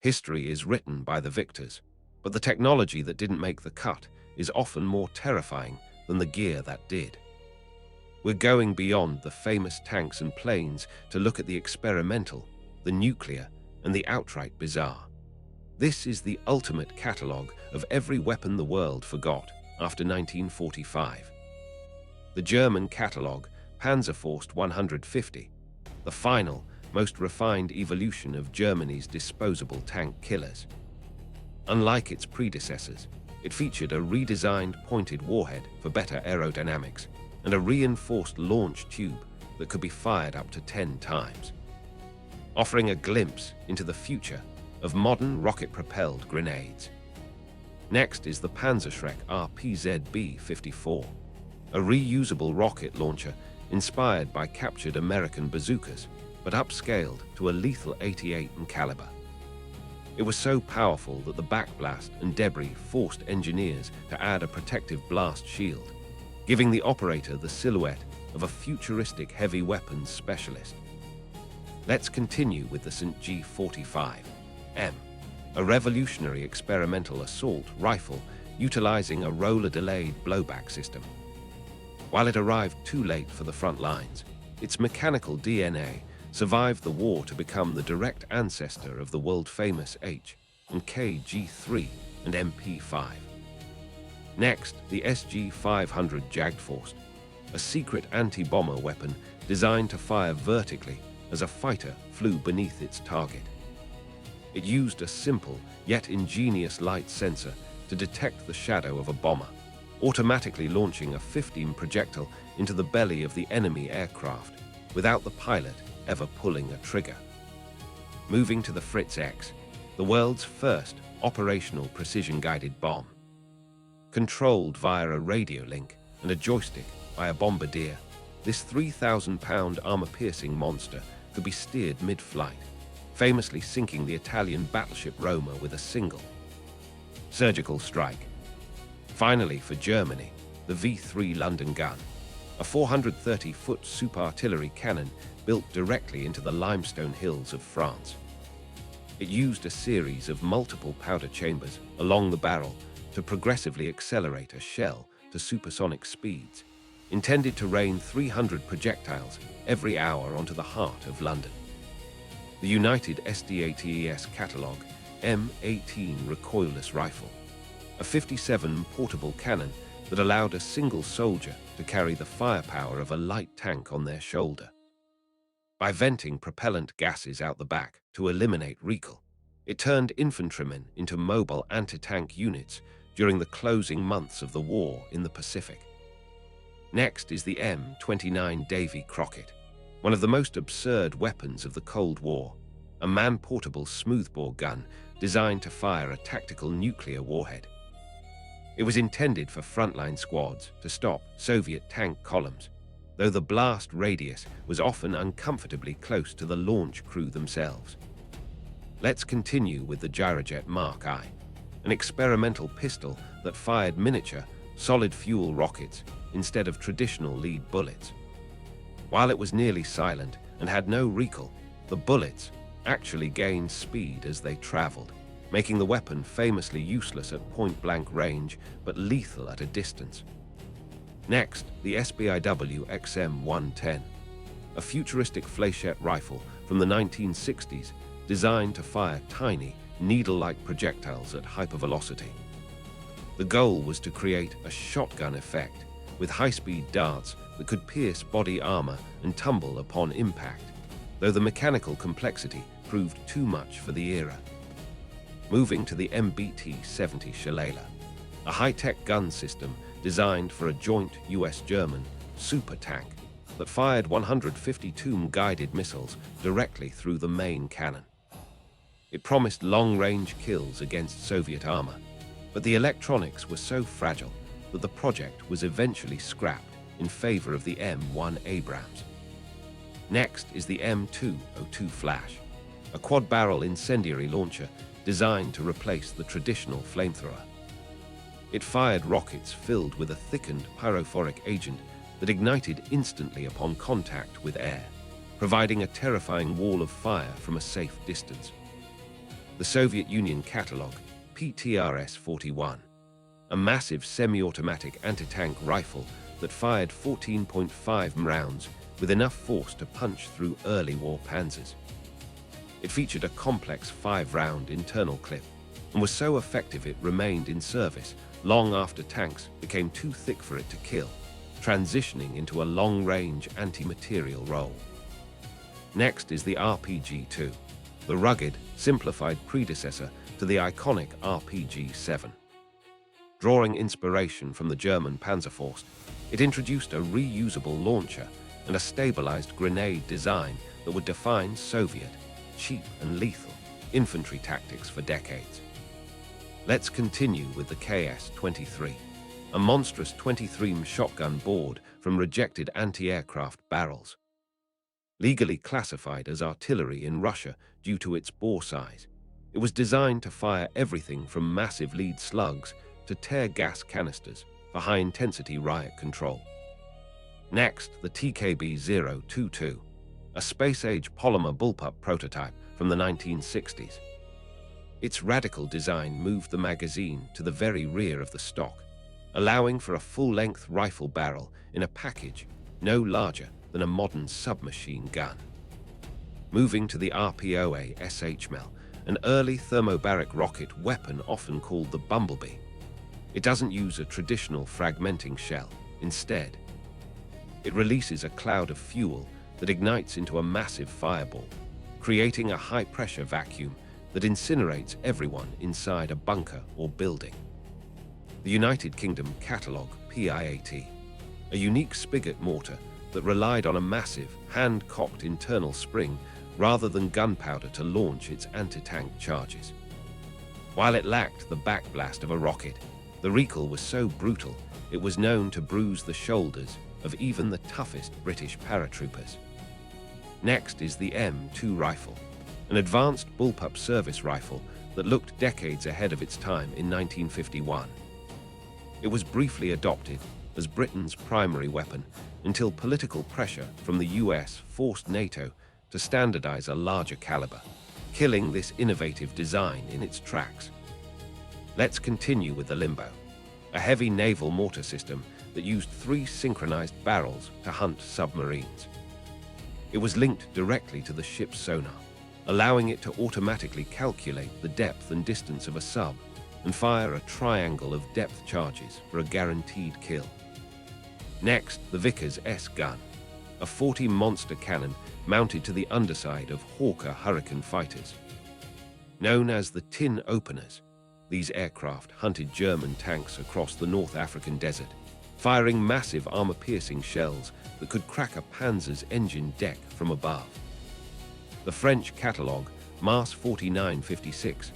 History is written by the victors, but the technology that didn't make the cut is often more terrifying than the gear that did. We're going beyond the famous tanks and planes to look at the experimental, the nuclear, and the outright bizarre. This is the ultimate catalogue of every weapon the world forgot after 1945. The German catalogue, Panzerfaust 150, the final, most refined evolution of Germany's disposable tank killers. Unlike its predecessors, it featured a redesigned pointed warhead for better aerodynamics and a reinforced launch tube that could be fired up to 10 times, offering a glimpse into the future of modern rocket-propelled grenades. Next is the Panzerschreck RPZB-54, a reusable rocket launcher inspired by captured American bazookas, but upscaled to a lethal 88 in caliber. It was so powerful that the backblast and debris forced engineers to add a protective blast shield, giving the operator the silhouette of a futuristic heavy weapons specialist. Let's continue with the StG 45M, a revolutionary experimental assault rifle utilizing a roller-delayed blowback system. While it arrived too late for the front lines, its mechanical DNA survived the war to become the direct ancestor of the world-famous H and KG3 and MP5. Next, the SG-500 Jagdfaust, a secret anti-bomber weapon designed to fire vertically as a fighter flew beneath its target. It used a simple yet ingenious light sensor to detect the shadow of a bomber, automatically launching a 15 projectile into the belly of the enemy aircraft without the pilot ever pulling a trigger. Moving to the Fritz X, the world's first operational precision-guided bomb. Controlled via a radio link and a joystick by a bombardier, this 3,000-pound armor-piercing monster could be steered mid-flight, famously sinking the Italian battleship Roma with a single surgical strike. Finally, for Germany, the V3 London gun, a 430-foot super-artillery cannon built directly into the limestone hills of France. It used a series of multiple powder chambers along the barrel to progressively accelerate a shell to supersonic speeds, intended to rain 300 projectiles every hour onto the heart of London. The United SDATES catalog M18 recoilless rifle, a 57 portable cannon that allowed a single soldier to carry the firepower of a light tank on their shoulder. By venting propellant gases out the back to eliminate recoil, it turned infantrymen into mobile anti-tank units during the closing months of the war in the Pacific. Next is the M29 Davy Crockett, one of the most absurd weapons of the Cold War, a man-portable smoothbore gun designed to fire a tactical nuclear warhead. It was intended for frontline squads to stop Soviet tank columns, though the blast radius was often uncomfortably close to the launch crew themselves. Let's continue with the Gyrojet Mark I, an experimental pistol that fired miniature, solid-fuel rockets instead of traditional lead bullets. While it was nearly silent and had no recoil, the bullets actually gained speed as they traveled, making the weapon famously useless at point-blank range but lethal at a distance. Next, the SBIW XM110, a futuristic fléchette rifle from the 1960s designed to fire tiny, needle-like projectiles at hypervelocity. The goal was to create a shotgun effect with high-speed darts that could pierce body armor and tumble upon impact, though the mechanical complexity proved too much for the era. Moving to the MBT-70 Shillelagh, a high-tech gun system designed for a joint US-German super tank that fired 152 guided missiles directly through the main cannon. It promised long-range kills against Soviet armor, but the electronics were so fragile that the project was eventually scrapped in favor of the M1 Abrams. Next is the M202 Flash, a quad-barrel incendiary launcher designed to replace the traditional flamethrower. It fired rockets filled with a thickened pyrophoric agent that ignited instantly upon contact with air, providing a terrifying wall of fire from a safe distance. The Soviet Union catalog, PTRS-41, a massive semi-automatic anti-tank rifle that fired 14.5 rounds with enough force to punch through early war panzers. It featured a complex 5-round internal clip and was so effective it remained in service long after tanks became too thick for it to kill, transitioning into a long-range anti-materiel role. Next is the RPG-2, the rugged, simplified predecessor to the iconic RPG-7. Drawing inspiration from the German Panzerfaust, it introduced a reusable launcher and a stabilized grenade design that would define Soviet, cheap and lethal infantry tactics for decades. Let's continue with the KS-23, a monstrous 23 shotgun board from rejected anti-aircraft barrels. Legally classified as artillery in Russia due to its bore size, it was designed to fire everything from massive lead slugs to tear gas canisters for high-intensity riot control. Next, the TKB-022, a space-age polymer bullpup prototype from the 1960s. Its radical design moved the magazine to the very rear of the stock, allowing for a full-length rifle barrel in a package no larger than a modern submachine gun. Moving to the RPOA SHML, an early thermobaric rocket weapon often called the Bumblebee. It doesn't use a traditional fragmenting shell. Instead, it releases a cloud of fuel that ignites into a massive fireball, creating a high-pressure vacuum that incinerates everyone inside a bunker or building. The United Kingdom Catalogue PIAT, a unique spigot mortar that relied on a massive, hand-cocked internal spring rather than gunpowder to launch its anti-tank charges. While it lacked the backblast of a rocket, the recoil was so brutal it was known to bruise the shoulders of even the toughest British paratroopers. Next is the M2 rifle, an advanced bullpup service rifle that looked decades ahead of its time in 1951. It was briefly adopted as Britain's primary weapon until political pressure from the US forced NATO to standardize a larger caliber, killing this innovative design in its tracks. Let's continue with the Limbo, a heavy naval mortar system that used 3 synchronized barrels to hunt submarines. It was linked directly to the ship's sonar, allowing it to automatically calculate the depth and distance of a sub and fire a triangle of depth charges for a guaranteed kill. Next, the Vickers S gun, a 40 monster cannon mounted to the underside of Hawker Hurricane fighters. Known as the tin openers, these aircraft hunted German tanks across the North African desert, firing massive armor-piercing shells that could crack a Panzer's engine deck from above. The French catalogue Mars 4956,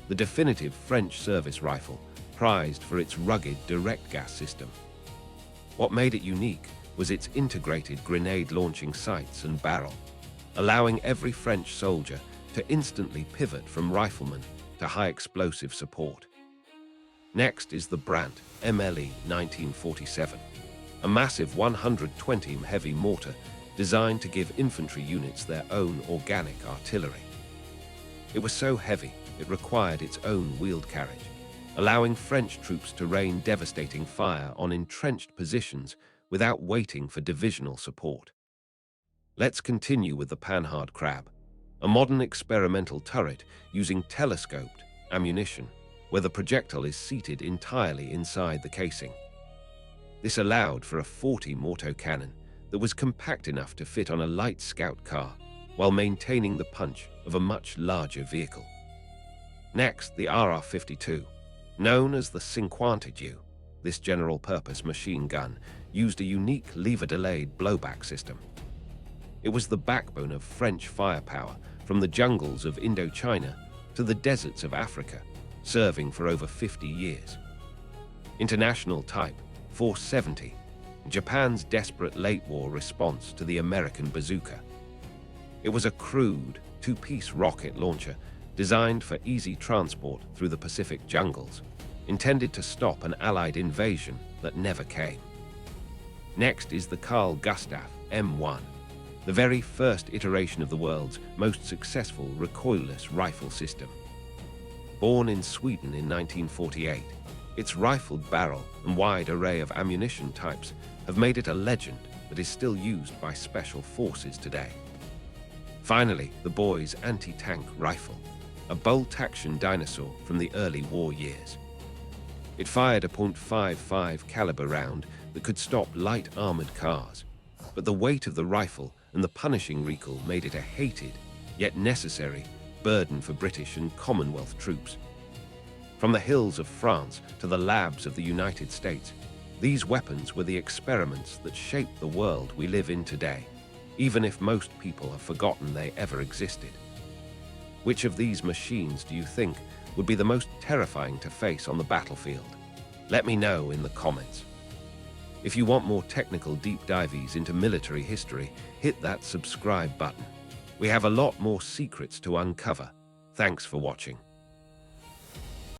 the definitive French service rifle, prized for its rugged direct gas system. What made it unique was its integrated grenade-launching sights and barrel, allowing every French soldier to instantly pivot from rifleman to high-explosive support. Next is the Brandt MLE 1947, a massive 120 heavy mortar designed to give infantry units their own organic artillery. It was so heavy it required its own wheeled carriage, allowing French troops to rain devastating fire on entrenched positions without waiting for divisional support. Let's continue with the Panhard Crab, a modern experimental turret using telescoped ammunition, where the projectile is seated entirely inside the casing. This allowed for a 40 mortar cannon that was compact enough to fit on a light scout car while maintaining the punch of a much larger vehicle. Next, the RR-52, known as the 52, this general-purpose machine gun used a unique lever-delayed blowback system. It was the backbone of French firepower from the jungles of Indochina to the deserts of Africa, serving for over 50 years. International Type 470, Japan's desperate late-war response to the American bazooka. It was a crude, 2-piece rocket launcher designed for easy transport through the Pacific jungles, intended to stop an Allied invasion that never came. Next is the Carl Gustaf M1, the very first iteration of the world's most successful recoilless rifle system. Born in Sweden in 1948, its rifled barrel and wide array of ammunition types have made it a legend that is still used by special forces today. Finally, the boy's anti-tank rifle, a bolt-action dinosaur from the early war years. It fired a .55 caliber round that could stop light armored cars, but the weight of the rifle and the punishing recoil made it a hated, yet necessary, burden for British and Commonwealth troops. From the hills of France to the labs of the United States, these weapons were the experiments that shaped the world we live in today, even if most people have forgotten they ever existed. Which of these machines do you think would be the most terrifying to face on the battlefield? Let me know in the comments. If you want more technical deep dives into military history, hit that subscribe button. We have a lot more secrets to uncover. Thanks for watching.